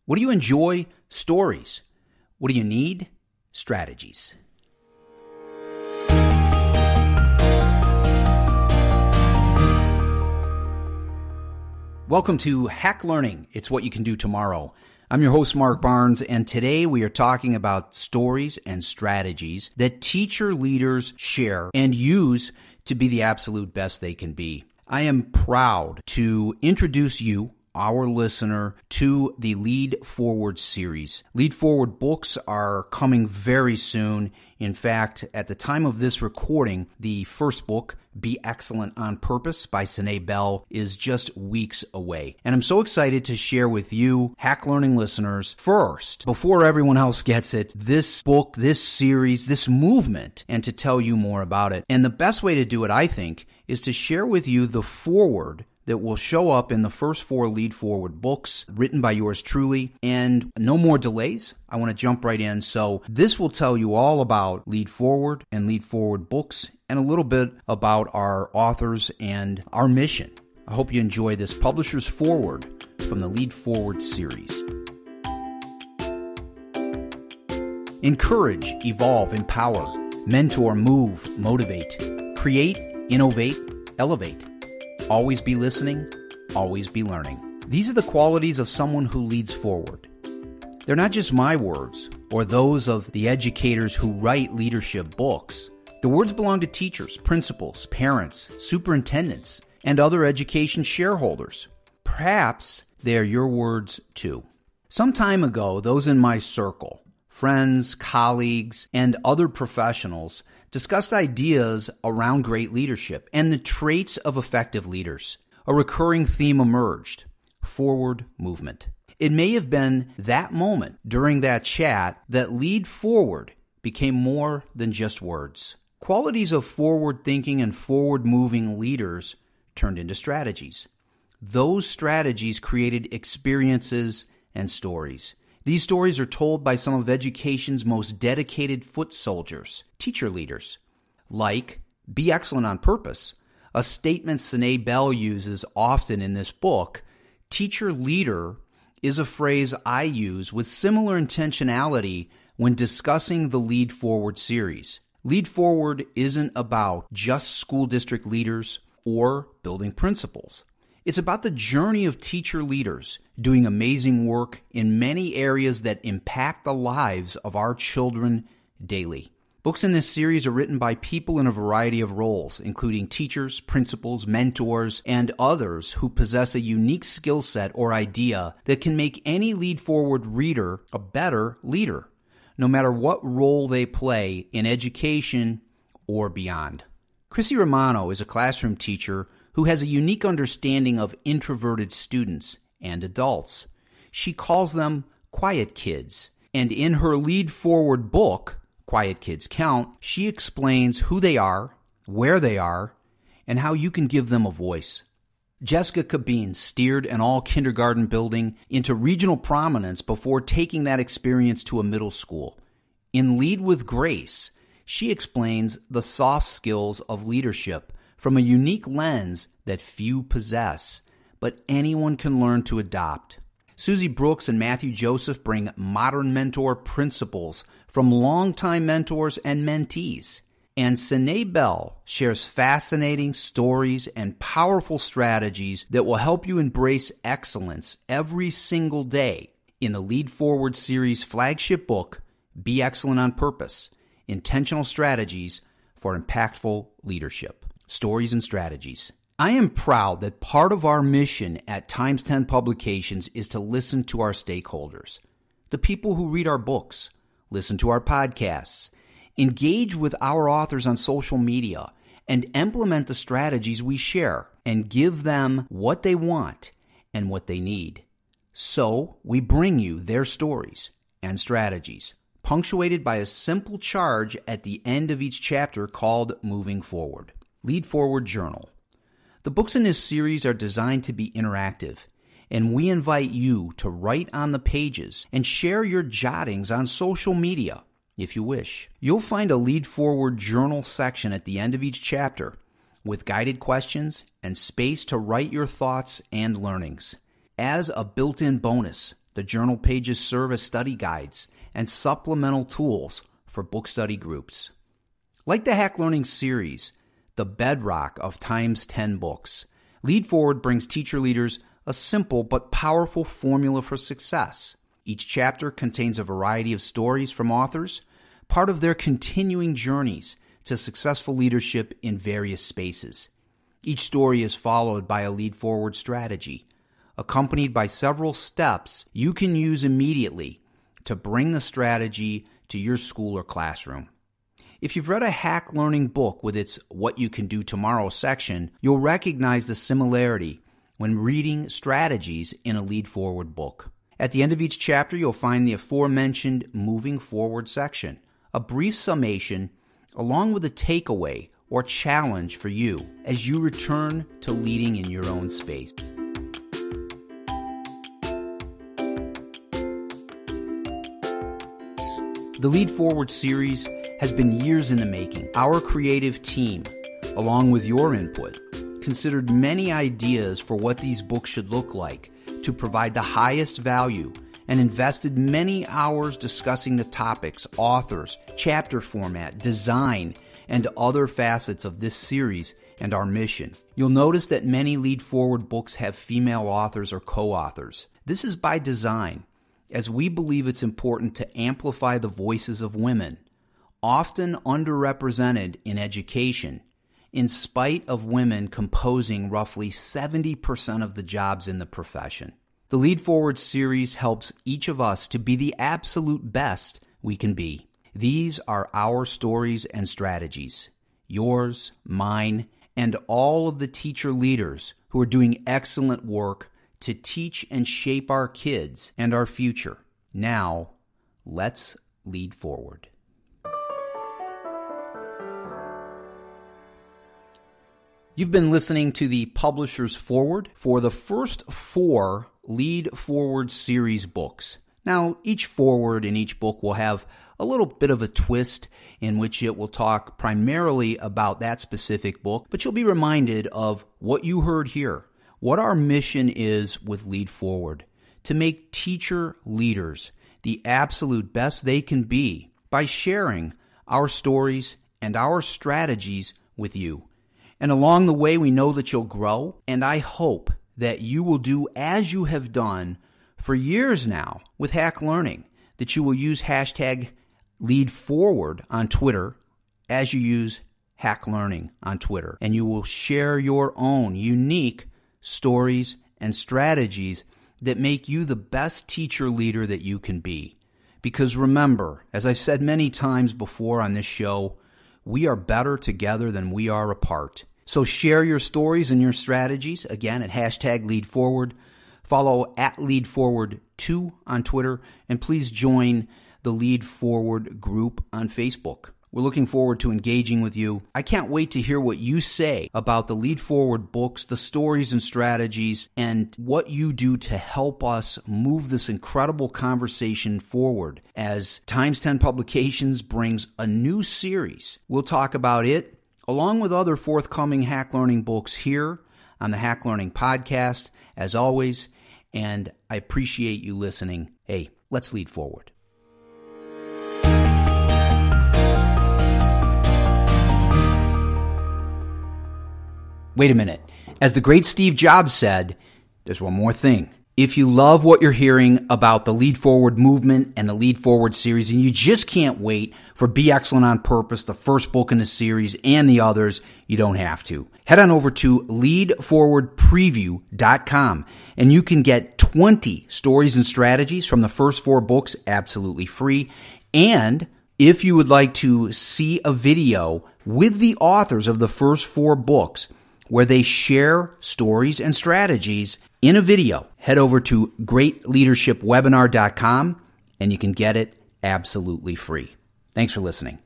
What do you enjoy? Stories. What do you need? Strategies. Welcome to Hack Learning. It's what you can do tomorrow. I'm your host, Mark Barnes, and today we are talking about stories and strategies that teacher leaders share and use to be the absolute best they can be. I am proud to introduce you, our listener, to the Lead Forward series. Lead Forward books are coming very soon. In fact, at the time of this recording, the first book, Be Excellent on Purpose by Sine Bell, is just weeks away. And I'm so excited to share with you, Hack Learning listeners, first, before everyone else gets it, this book, this series, this movement, and to tell you more about it. And the best way to do it, I think, is to share with you the foreword that will show up in the first 4 Lead Forward books written by yours truly. And no more delays. I want to jump right in. So this will tell you all about Lead Forward and Lead Forward books and a little bit about our authors and our mission. I hope you enjoy this publisher's foreword from the Lead Forward series. Encourage, evolve, empower, mentor, move, motivate, create, innovate, elevate. Always be listening, always be learning. These are the qualities of someone who leads forward. They're not just my words or those of the educators who write leadership books. The words belong to teachers, principals, parents, superintendents, and other education shareholders. Perhaps they're your words too. Some time ago, those in my circle, friends, colleagues, and other professionals, discussed ideas around great leadership and the traits of effective leaders. A recurring theme emerged: forward movement. It may have been that moment during that chat that Lead Forward became more than just words. Qualities of forward-thinking and forward-moving leaders turned into strategies. Those strategies created experiences and stories. These stories are told by some of education's most dedicated foot soldiers, teacher leaders, like Be Excellent on Purpose, a statement Sine Bell uses often in this book. Teacher leader is a phrase I use with similar intentionality when discussing the Lead Forward series. Lead Forward isn't about just school district leaders or building principals. It's about the journey of teacher leaders doing amazing work in many areas that impact the lives of our children daily. Books in this series are written by people in a variety of roles, including teachers, principals, mentors, and others who possess a unique skill set or idea that can make any Lead Forward reader a better leader, no matter what role they play in education or beyond. Chrissy Romano is a classroom teacher who has a unique understanding of introverted students and adults. She calls them quiet kids, and in her Lead Forward book, Quiet Kids Count, she explains who they are, where they are, and how you can give them a voice. Jessica Cabine steered an all-kindergarten building into regional prominence before taking that experience to a middle school. In Lead with Grace, she explains the soft skills of leadership from a unique lens that few possess, but anyone can learn to adopt. Susie Brooks and Matthew Joseph bring modern mentor principles from longtime mentors and mentees. And Sine Bell shares fascinating stories and powerful strategies that will help you embrace excellence every single day in the Lead Forward series flagship book, Be Excellent on Purpose: Intentional Strategies for Impactful Leadership. Stories and strategies. I am proud that part of our mission at Times 10 Publications is to listen to our stakeholders, the people who read our books, listen to our podcasts, engage with our authors on social media, and implement the strategies we share and give them what they want and what they need. So we bring you their stories and strategies, punctuated by a simple charge at the end of each chapter called Moving Forward. Lead Forward Journal. The books in this series are designed to be interactive, and we invite you to write on the pages and share your jottings on social media if you wish. You'll find a Lead Forward Journal section at the end of each chapter with guided questions and space to write your thoughts and learnings. As a built-in bonus, The journal pages serve as study guides and supplemental tools for book study groups. Like the Hack Learning series, the bedrock of Times 10 books, Lead Forward brings teacher leaders a simple but powerful formula for success. Each chapter contains a variety of stories from authors, part of their continuing journeys to successful leadership in various spaces. Each story is followed by a Lead Forward strategy, accompanied by several steps you can use immediately to bring the strategy to your school or classroom. If you've read a Hack Learning book with its What You Can Do Tomorrow section, you'll recognize the similarity when reading strategies in a Lead Forward book. At the end of each chapter, you'll find the aforementioned Moving Forward section, a brief summation along with a takeaway or challenge for you as you return to leading in your own space. The Lead Forward series has been years in the making. Our creative team, along with your input, considered many ideas for what these books should look like to provide the highest value and invested many hours discussing the topics, authors, chapter format, design, and other facets of this series and our mission. You'll notice that many Lead Forward books have female authors or co-authors. This is by design, as we believe it's important to amplify the voices of women, often underrepresented in education, in spite of women composing roughly 70% of the jobs in the profession. The Lead Forward series helps each of us to be the absolute best we can be. These are our stories and strategies, yours, mine, and all of the teacher leaders who are doing excellent work to teach and shape our kids and our future. Now, let's lead forward. You've been listening to the publisher's foreword for the first 4 Lead Forward series books. Now, each foreword in each book will have a little bit of a twist in which it will talk primarily about that specific book, but you'll be reminded of what you heard here, what our mission is with Lead Forward, to make teacher leaders the absolute best they can be by sharing our stories and our strategies with you. And along the way, we know that you'll grow, and I hope that you will do as you have done for years now with Hack Learning, that you will use hashtag #LeadForward on Twitter as you use Hack Learning on Twitter, and you will share your own unique stories and strategies that make you the best teacher leader that you can be. Because remember, as I've said many times before on this show, we are better together than we are apart. So share your stories and your strategies, again, at hashtag #LeadForward. Follow at @LeadForward2 on Twitter, and please join the Lead Forward group on Facebook. We're looking forward to engaging with you. I can't wait to hear what you say about the Lead Forward books, the stories and strategies, and what you do to help us move this incredible conversation forward as Times 10 Publications brings a new series. We'll talk about it along with other forthcoming Hack Learning books here on the Hack Learning Podcast, as always, and I appreciate you listening. Hey, let's lead forward. Wait a minute. As the great Steve Jobs said, there's one more thing. If you love what you're hearing about the Lead Forward movement and the Lead Forward series, and you just can't wait for Be Excellent on Purpose, the first book in the series, and the others, you don't have to. Head on over to leadforwardpreview.com, and you can get 20 stories and strategies from the first 4 books absolutely free. And if you would like to see a video with the authors of the first 4 books, where they share stories and strategies in a video, head over to greatleadershipwebinar.com and you can get it absolutely free. Thanks for listening.